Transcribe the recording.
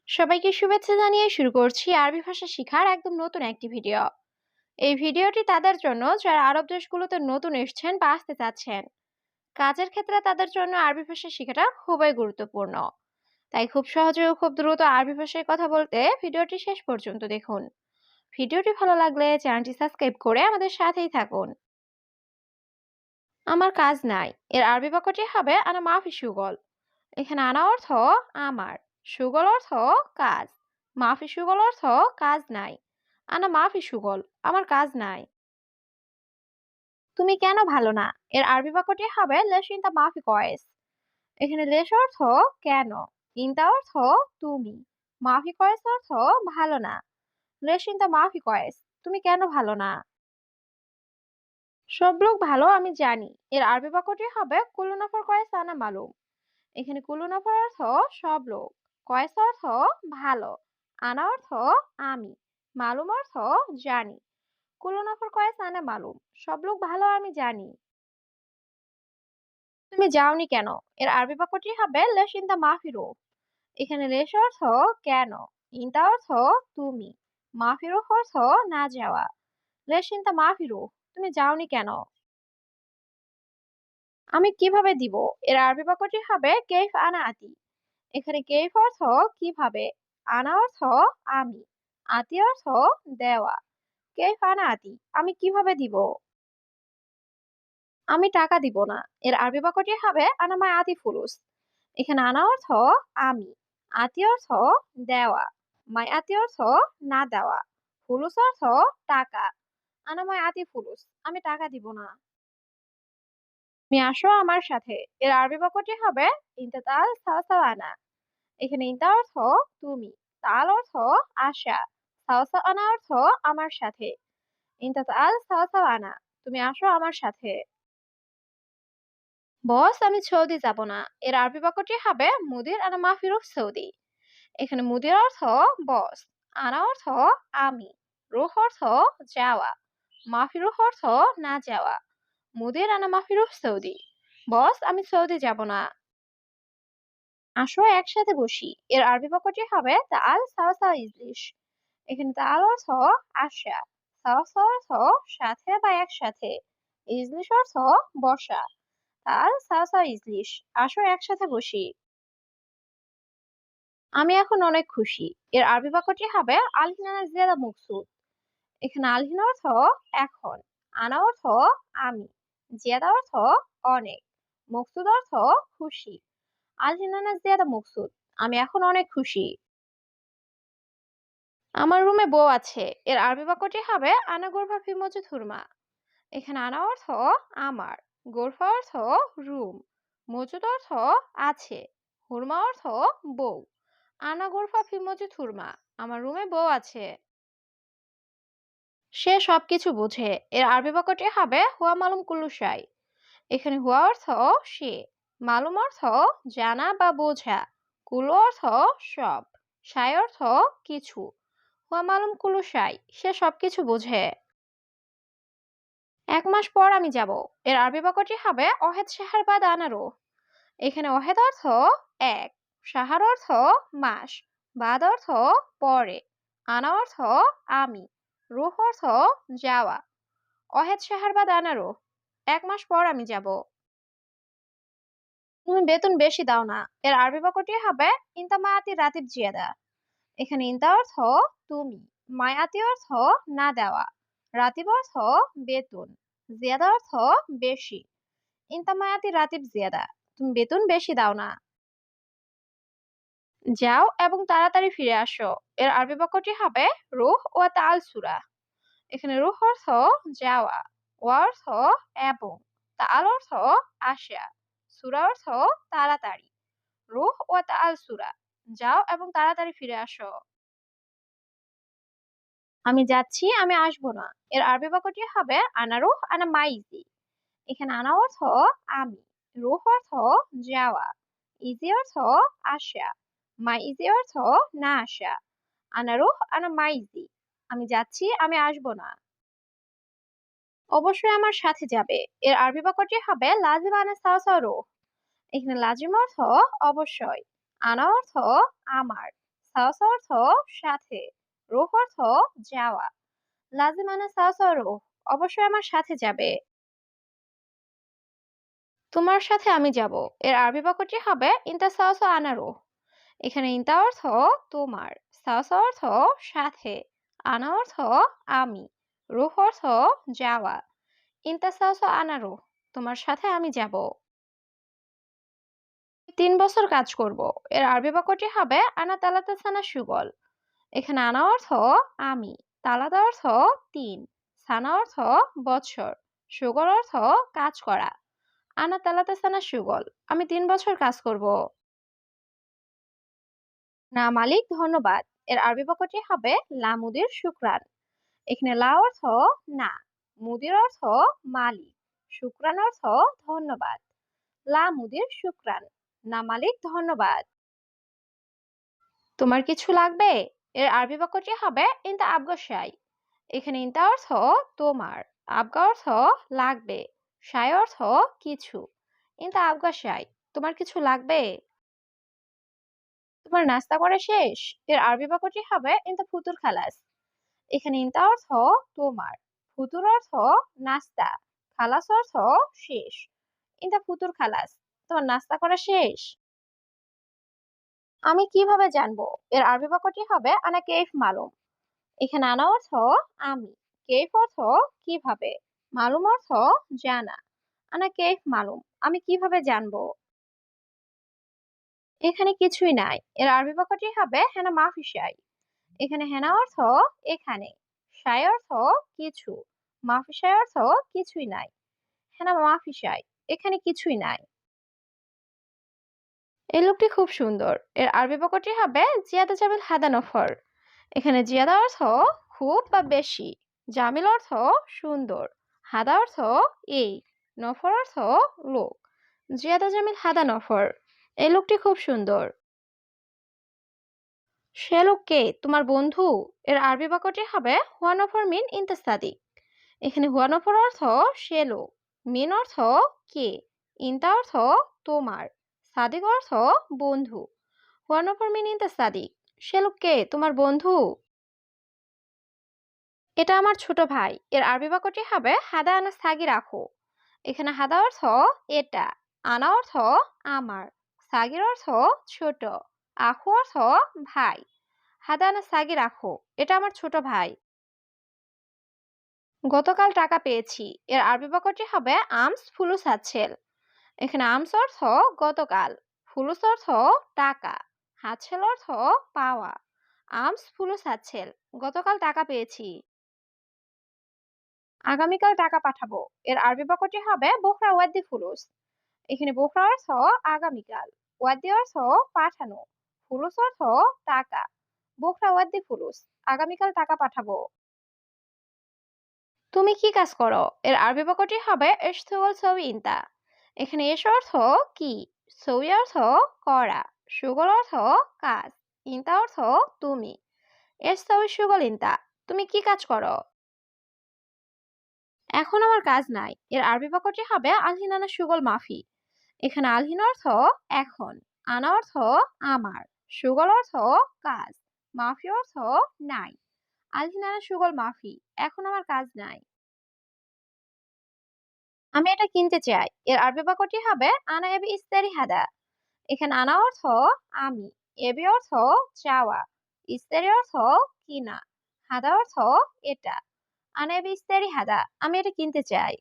সবাইকে শুভেচ্ছা জানিয়ে শুরু করছি আরবি ভাষা শেখার একদম নতুন একটি ভিডিও। এই ভিডিওটি তাদের জন্য যারা আরব দেশগুলোতে নতুন এসেছেন বা আসতে চাচ্ছেন। কাজের ক্ষেত্রে তাদের জন্য আরবি ভাষা শেখাটা খুবই গুরুত্বপূর্ণ। তাই খুব সহজে ও খুব দ্রুত আরবি ভাষায় কথা বলতে ভিডিওটি শেষ পর্যন্ত দেখুন। ভিডিওটি ভালো লাগলে চ্যানেলটি সাবস্ক্রাইব করে আমাদের সাথেই থাকুন। আমার কাজ নাই এর আরবি বাক্যটি হবে আনা মাফি সুগল। এখানে আনা অর্থ আমার, সুগল অর্থ কাজ, মাফি সুগল অর্থ কাজ নাই। আনা মাফি সুগল, আমার কাজ নাই। তুমি কেন ভালো না এর আরবি বাক্যটি হবে লেশ ইনতা মাফি কয়েস। এখানে লেশ অর্থ কেন, ইনতা অর্থ তুমি, মাফি কয়েস অর্থ ভালো না। লেশ ইনতা মাফি কয়েস, তুমি কেন ভালো না। সব লোক ভালো আমি জানি এর আরবি বাক্যটি হবে কুল্লু নাফর কয়েস আনা মালুম। এখানে কুল্লু নাফর অর্থ সব লোক, কয়েস অর্থ ভালো, আনা অর্থ আমি, মালুম অর্থ জানি। কুল্লু নাফর কয়েস আনা মালুম, সব লোক ভালো আমি জানি। তুমি যাওনি কেন এর আরবি বাক্যটি হবে লেশ ইনতা মাফিরো। এখানে লেশ অর্থ কেন, ইনতা অর্থ তুমি, মাফিরো অর্থ না যাওয়া। লেশ ইনতা মাফিরো, তুমি যাওনি কেন। আমি কিভাবে দিব এর আরবি বাক্যটি হবে কেইফ আনা আতি। এখানে কেইফ অর্থ কিভাবে, আনা অর্থ আমি, আতি অর্থ দেওয়া। কেইফ আনা আতি, আমি কিভাবে দিব। আমি টাকা দিব না এর আরবি বাক্যটি হবে আনা মাই আতি ফুলুস। এখানে আনা অর্থ আমি, আতি অর্থ দেওয়া, মাই আতি অর্থ না দেওয়া, ফুলুস অর্থ টাকা। আনা মাই আতি ফুলুস, আমি টাকা দিব না। তুমি আসো আমার সাথে এর আরবি বাক্যটি হবে ইন্তাতাল সাওসাও আনা। এখানে ইন্তা অর্থ তুমি, তাল অর্থ আশা, সাওসাও আনা অর্থ আমার সাথে। ইন্তাতাল সাওসাও আনা, তুমি আসো আমার সাথে। বস আমি সৌদি যাব না এর আরবি বাক্যটি হবে মুদির আনা মাফিরুফ সৌদি। এখানে মুদির অর্থ বস, আনা অর্থ আমি, রুহ অর্থ যাওয়া, মাফিরুফ অর্থ না যাওয়া। মুদির আনা মাফিরুফ সৌদি, বস আমি সৌদি যাব না। আসো একসাথে বসি এর আরবি বাক্যটি হবে তাল সাওয়া সাওয়া ইজলিশ। এখানে তাল অর্থ আসা, সাওয়া সাওয়া অর্থ সাথে বা একসাথে, ইজলিশ অর্থ বসা। তাল সাওয়া সাওয়া ইজলিশ, আসো একসাথে বসি। আমি এখন অনেক খুশি এর আরবি বাক্যটি হবে আলহিনা জিয়াদা মকসুদ। এখানে আলহিন অর্থ এখন, আনা অর্থ আমি, জিয়াদা অর্থ অনেক, মকসুদ অর্থ খুশি। আলহিনা জিয়াদা মকসুদ, আমি এখন অনেক খুশি। আমার রুমে বউ আছে এর আরবি বাক্যটি হবে আনা গোরফা ফি মজুদ হুরমা। এখানে আনা অর্থ আমার, গোরফা অর্থ রুম, মজুদ অর্থ আছে, হুরমা অর্থ বউ। আনা গোরফা ফি মজুদ হুরমা, আমার রুমে বউ আছে। সে সবকিছু বোঝে এর আরবি বাক্যটি হবে হুয়া মালুম কুল্লু শাই। এখানে হুয়া অর্থ সে, মালুম অর্থ জানা বা বোঝা, কুল্লু অর্থ সব, শাই অর্থ কিছু। হুয়া মালুম কুল্লু শাই, সে সবকিছু বোঝে। 1 মাস পর আমি যাব এর আরবি বাক্যটি হবে অহেদ শাহর বাদ আনারো। এখানে অহেদ অর্থ এক, শাহার অর্থ মাস, বাদ অর্থ পরে, আনা অর্থ আমি, রুহ অর্থ যাওয়া। অহেদ শাহর বাদ আনারো, 1 মাস পর আমি যাব। তুমি বেতন বেশি দাও না এর আরবি বাক্যটি হবে ইনতা মায়াতি রাতিব জিয়াদা। এখানে ইনতা অর্থ তুমি, মায়াতি অর্থ না দেওয়া, রাতিব অর্থ বেতন, জিয়াদা অর্থ বেশি। ইনতা মায়াতি রাতিব জিয়াদা, তুমি বেতন বেশি দাও না। যাও এবং তাড়াতাড়ি ফিরে আসো এর আরবি বাক্যটি হবে রুহ ও তাল সুরা। এখানে রুহ অর্থ যাওয়া, ওয়া অর্থ এবং, তাল অর্থ আসা, সুরা অর্থ তাড়াতাড়ি। রুহ ও তাল সুরা, যাও এবং তাড়াতাড়ি ফিরে আসো। আমি যাচ্ছি আমি আসবো না এর আরবি বাক্যটি হবে আনা রুহ আনা মাইজি। এখানে আনা অর্থ আমি, রুহ অর্থ যাওয়া, ইজি অর্থ আসা, মাই ইজি অর্থ না আসা। আনা রুহ আনা মাইজি, আমি যাচ্ছি আমি আসবো না। অবশ্যই আমার সাথে যাবে এর আরবি বাক্যটি হবে লাজিম আনা সাওয়া সাওয়া রুহ। এখানে লাজিম অর্থ অবশ্যই, আনা অর্থ আমার, সাওসা অর্থ সাথে, রুহ অর্থ যাওয়া। লাজিম আনা সাওসা রুহ, অবশ্যই আমার সাথে যাবে। তোমার সাথে আমি যাব, এর আরবি বাক্যটি হবে ইনতা সাওসা আনা রুহ। এখানে ইনতা অর্থ তোমার, সাওসা অর্থ সাথে, আনা অর্থ আমি, রুহ অর্থ যাওয়া। ইনতা সাওসা আনা রুহ, তোমার সাথে আমি যাব। ৩ বছর কাজ করব, এর আরবি বাক্যটি হবে আনা তালাতা সানা সুগল। এখানে আনা অর্থ আমি, তালাদা অর্থ ৩, সানা অর্থ বছর, সুগল অর্থ কাজ করা। আনা তালাতা সানা সুগল, আমি ৩ বছর কাজ করব। না মালিক ধন্যবাদ, এর আরবি বাক্যটি হবে লা মুদির শুকরান। এখানে লা অর্থ না, মুদির অর্থ মালিক, শুকরান অর্থ ধন্যবাদ। লা মুদির শুকরান, না মালিক ধন্যবাদ। তোমার কিছু লাগবে, এর আরবি বাক্যটি হবে ইনতা আবগা শাই। এখানে ইনতা অর্থ তোমার, আবগা অর্থ লাগবে, শাই অর্থ কিছু। ইনতা আবগা শাই, তোমার কিছু লাগবে। তোমার নাস্তা করা শেষ, এর আরবি বাক্যটি হবে ইনতা ফুতুর খালাস। এখানে ইনতা অর্থ তোমার, ফুতুর অর্থ নাস্তা, খালাস অর্থ শেষ। ইনতা ফুতুর খালাস, তোমার নাস্তা করা শেষ। আমি কিভাবে জানবো, এর আরবি বাক্যটি হবে আনা কেইফ মালুম। এখানে আনা অর্থ আমি, কেইফ অর্থ কিভাবে, মালুম অর্থ জানা। আনা কেইফ মালুম, আমি কিভাবে জানবো। এখানে কিছুই নাই, এর আরবি বাক্যটি হবে হেনা মাফি শাই। এখানে হেনা অর্থ এখানে, শাই অর্থ কিছু, মাফি শাই অর্থ কিছুই নাই। হেনা মাফি শাই, এখানে কিছুই নাই। এই লোকটি খুব সুন্দর, এর আরবি বাক্যটি হবে জিয়াদা জামিল হাদা নফর। এখানে জিয়াদা অর্থ খুব বা বেশি, জামিল অর্থ সুন্দর, হাদা অর্থ এই, নফর অর্থ লোক। জিয়াদা জামিল হাদা নফর, এই লোকটি খুব সুন্দর। সে লোক কে, তোমার বন্ধু। এর আরবি বাক্যটি হবে হুয়া নফর মিন ইনতা সাদিক। এখানে হুয়া নফর অর্থ সে লোক, মিন অর্থ কে, ইনতা অর্থ তোমার, সাদিক অর্থ বন্ধু। হুয়া নফর মিন ইনতা সাদিক, সে লোক কে, তোমার বন্ধু। এটা আমার ছোট ভাই, এর আরবি বাক্যটি হবে হাদা আনা সাগি রাখো। এখানে হাদা অর্থ এটা, আনা অর্থ আমার, সাগির অর্থ ছোট, আখু অর্থ ভাই। হাদা আনা সাগি রাখো, এটা আমার ছোট ভাই। গতকাল টাকা পেয়েছি, এর আরবি বাক্যটি হবে আমস ফুলুস হাতছেল। এখানে আমস অর্থ গতকাল, ফুলুস অর্থ টাকা, হাতছেল অর্থ পাওয়া। আমস ফুলুস হাতছেল, গতকাল টাকা পেয়েছি। আগামীকাল টাকা পাঠাবো, এর আরবি বাক্যটি হবে বোখরা ওয়াদ্দি ফুলুস। এখানে বোখরা অর্থ আগামীকাল, ওয়াদ্দি অর্থ পাঠানো, ফুলুস অর্থ টাকা। বোখরা ওয়াদ্দি ফুলুস, আগামীকাল টাকা পাঠাবো। তুমি কি কাজ করো, এর আরবি বাক্যটি হবে ইশতুগল সউই ইনতা। এখানে এস অর্থ কি, সউই অর্থ করা, সুগল অর্থ কাজ, ইনতা অর্থ তুমি। এস সউই সুগল ইনতা, তুমি কি কাজ করো। এখন আমার কাজ নাই, এর আরবি বাক্যটি হবে আলহিন আনা সুগল মাফি। এখানে আলহিন অর্থ এখন, আনা অর্থ আমার, সুগল অর্থ কাজ, মাফি অর্থ নাই। আলহিন আনা সুগল মাফি, এখন আমার কাজ নাই। আমি এটা কিনতে চাই, এর আরবি বাক্যটি হবে আনা এবি ইস্তারি হাদা। এখানে আনা অর্থ আমি, এবি অর্থ চাওয়া, ইস্তারি অর্থ কিনা, হাদা অর্থ এটা। আনা এবি ইস্তারি হাদা, আমি এটা কিনতে চাই।